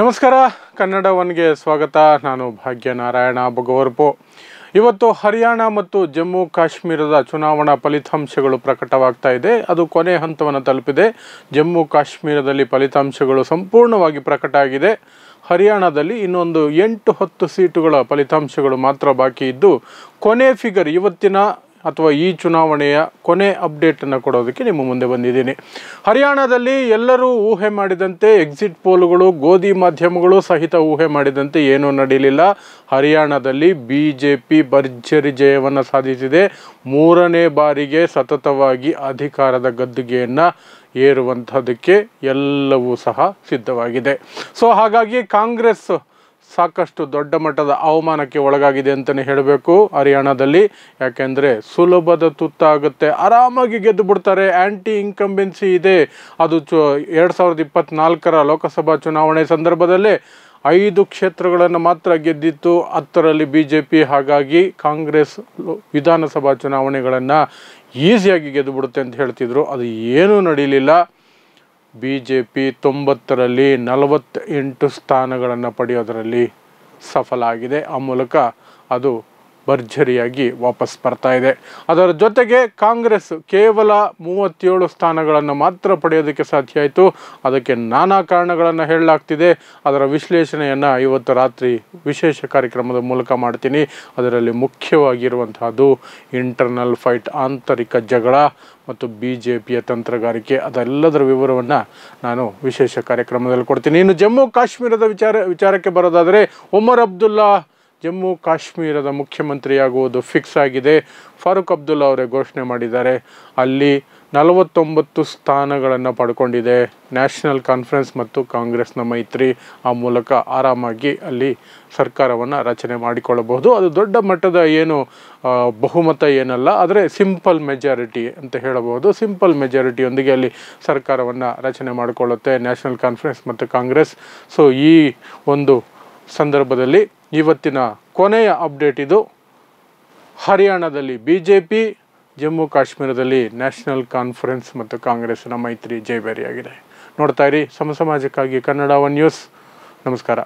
ನಮಸ್ಕಾರ ಕನ್ನಡ ಒನ್ಗೆ ಸ್ವಾಗತ. ನಾನು ಭಾಗ್ಯನಾರಾಯಣ ಬೊಗವರ್ಪು. ಇವತ್ತು ಹರಿಯಾಣ ಮತ್ತು ಜಮ್ಮು ಕಾಶ್ಮೀರದ ಚುನಾವಣಾ ಫಲಿತಾಂಶಗಳು ಪ್ರಕಟವಾಗ್ತಾ ಇದೆ. ಅದು ಕೊನೆ ಹಂತವನ್ನು ತಲುಪಿದೆ. ಜಮ್ಮು ಕಾಶ್ಮೀರದಲ್ಲಿ ಫಲಿತಾಂಶಗಳು ಸಂಪೂರ್ಣವಾಗಿ ಪ್ರಕಟ ಆಗಿದೆ. ಹರಿಯಾಣದಲ್ಲಿ ಇನ್ನೊಂದು 8-10 ಸೀಟುಗಳ ಫಲಿತಾಂಶಗಳು ಮಾತ್ರ ಬಾಕಿ ಇದ್ದು, ಕೊನೆ ಫಿಗರ್ ಇವತ್ತಿನ ಅಥವಾ ಈ ಚುನಾವಣೆಯ ಕೊನೆ ಅಪ್ಡೇಟನ್ನು ಕೊಡೋದಕ್ಕೆ ನಿಮ್ಮ ಮುಂದೆ ಬಂದಿದ್ದೀನಿ. ಹರಿಯಾಣದಲ್ಲಿ ಎಲ್ಲರೂ ಊಹೆ ಮಾಡಿದಂತೆ ಎಕ್ಸಿಟ್ ಪೋಲ್ಗಳು, ಗೋಧಿ ಮಾಧ್ಯಮಗಳು ಸಹಿತ ಊಹೆ ಮಾಡಿದಂತೆ ಏನೂ ನಡೆಯಲಿಲ್ಲ. ಹರಿಯಾಣದಲ್ಲಿ BJP ಭರ್ಜರಿ ಜಯವನ್ನು ಸಾಧಿಸಿದೆ. 3ನೇ ಬಾರಿಗೆ ಸತತವಾಗಿ ಅಧಿಕಾರದ ಗದ್ದುಗೆಯನ್ನು ಏರುವಂಥದ್ದಕ್ಕೆ ಎಲ್ಲವೂ ಸಹ ಸಿದ್ಧವಾಗಿದೆ. ಹಾಗಾಗಿ ಕಾಂಗ್ರೆಸ್ ಸಾಕಷ್ಟು ದೊಡ್ಡ ಮಟ್ಟದ ಅವಮಾನಕ್ಕೆ ಒಳಗಾಗಿದೆ ಅಂತಲೇ ಹೇಳಬೇಕು ಹರಿಯಾಣದಲ್ಲಿ. ಯಾಕೆಂದರೆ ಸುಲಭದ ತುತ್ತಾಗುತ್ತೆ, ಆರಾಮಾಗಿ ಗೆದ್ದು ಬಿಡ್ತಾರೆ. ಆ್ಯಂಟಿ ಇನ್ಕಂಬೆನ್ಸಿ ಇದೆ. ಅದು 2024ರ ಲೋಕಸಭಾ ಚುನಾವಣೆ ಸಂದರ್ಭದಲ್ಲೇ 5 ಕ್ಷೇತ್ರಗಳನ್ನು ಮಾತ್ರ ಗೆದ್ದಿತ್ತು. 10ರಲ್ಲಿ BJP. ಹಾಗಾಗಿ ಕಾಂಗ್ರೆಸ್ ವಿಧಾನಸಭಾ ಚುನಾವಣೆಗಳನ್ನು ಈಸಿಯಾಗಿ ಗೆದ್ದು ಬಿಡುತ್ತೆ ಅಂತ ಹೇಳ್ತಿದ್ರು. ಅದು ಏನೂ ನಡೀಲಿಲ್ಲ. BJP 90ರಲ್ಲಿ 48 ಸ್ಥಾನಗಳನ್ನು ಪಡೆಯೋದರಲ್ಲಿ ಸಫಲ ಆಗಿದೆ. ಆ ಮೂಲಕ ಅದು ಭರ್ಜರಿಯಾಗಿ ವಾಪಸ್ ಬರ್ತಾ ಇದೆ. ಅದರ ಜೊತೆಗೆ ಕಾಂಗ್ರೆಸ್ ಕೇವಲ 37 ಸ್ಥಾನಗಳನ್ನು ಮಾತ್ರ ಪಡೆಯೋದಕ್ಕೆ ಸಾಧ್ಯ ಆಯಿತು. ಅದಕ್ಕೆ ನಾನಾ ಕಾರಣಗಳನ್ನು ಹೇಳಲಾಗ್ತಿದೆ. ಅದರ ವಿಶ್ಲೇಷಣೆಯನ್ನು ಇವತ್ತು ರಾತ್ರಿ ವಿಶೇಷ ಕಾರ್ಯಕ್ರಮದ ಮೂಲಕ ಮಾಡ್ತೀನಿ. ಅದರಲ್ಲಿ ಮುಖ್ಯವಾಗಿರುವಂತಹದ್ದು ಇಂಟರ್ನಲ್ ಫೈಟ್, ಆಂತರಿಕ ಜಗಳ ಮತ್ತು BJPಯ ತಂತ್ರಗಾರಿಕೆ. ಅದೆಲ್ಲದರ ವಿವರವನ್ನು ನಾನು ವಿಶೇಷ ಕಾರ್ಯಕ್ರಮದಲ್ಲಿ ಕೊಡ್ತೀನಿ. ಇನ್ನು ಜಮ್ಮು ಕಾಶ್ಮೀರದ ವಿಚಾರಕ್ಕೆ ಬರೋದಾದರೆ, ಒಮರ್ ಅಬ್ದುಲ್ಲಾ ಜಮ್ಮು ಕಾಶ್ಮೀರದ ಮುಖ್ಯಮಂತ್ರಿಯಾಗುವುದು ಫಿಕ್ಸ್ ಆಗಿದೆ. ಫಾರೂಕ್ ಅಬ್ದುಲ್ಲಾ ಅವರೇ ಘೋಷಣೆ ಮಾಡಿದ್ದಾರೆ. ಅಲ್ಲಿ 49 ಸ್ಥಾನಗಳನ್ನು ಪಡ್ಕೊಂಡಿದೆ ನ್ಯಾಷನಲ್ ಕಾನ್ಫರೆನ್ಸ್ ಮತ್ತು ಕಾಂಗ್ರೆಸ್ನ ಮೈತ್ರಿ. ಆ ಮೂಲಕ ಆರಾಮಾಗಿ ಅಲ್ಲಿ ಸರ್ಕಾರವನ್ನು ರಚನೆ ಮಾಡಿಕೊಳ್ಳಬಹುದು. ಅದು ದೊಡ್ಡ ಮಟ್ಟದ ಏನು ಬಹುಮತ ಏನಲ್ಲ, ಆದರೆ ಸಿಂಪಲ್ ಮೆಜಾರಿಟಿ ಅಂತ ಹೇಳಬಹುದು. ಸಿಂಪಲ್ ಮೆಜಾರಿಟಿಯೊಂದಿಗೆ ಅಲ್ಲಿ ಸರ್ಕಾರವನ್ನು ರಚನೆ ಮಾಡಿಕೊಳ್ಳುತ್ತೆ ನ್ಯಾಷನಲ್ ಕಾನ್ಫರೆನ್ಸ್ ಮತ್ತು ಕಾಂಗ್ರೆಸ್. ಈ ಒಂದು ಸಂದರ್ಭದಲ್ಲಿ ಇವತ್ತಿನ ಕೊನೆಯ ಅಪ್ಡೇಟ್ ಇದು. ಹರಿಯಾಣದಲ್ಲಿ BJP, ಜಮ್ಮು ಕಾಶ್ಮೀರದಲ್ಲಿ ನ್ಯಾಷನಲ್ ಕಾನ್ಫರೆನ್ಸ್ ಮತ್ತು ಕಾಂಗ್ರೆಸ್ನ ಮೈತ್ರಿ ಜಯಭೇರಿಯಾಗಿದೆ. ನೋಡ್ತಾ ಇರಿ ಸಮಾಜಕ್ಕಾಗಿ ಕನ್ನಡ ಒನ್ ನ್ಯೂಸ್. ನಮಸ್ಕಾರ.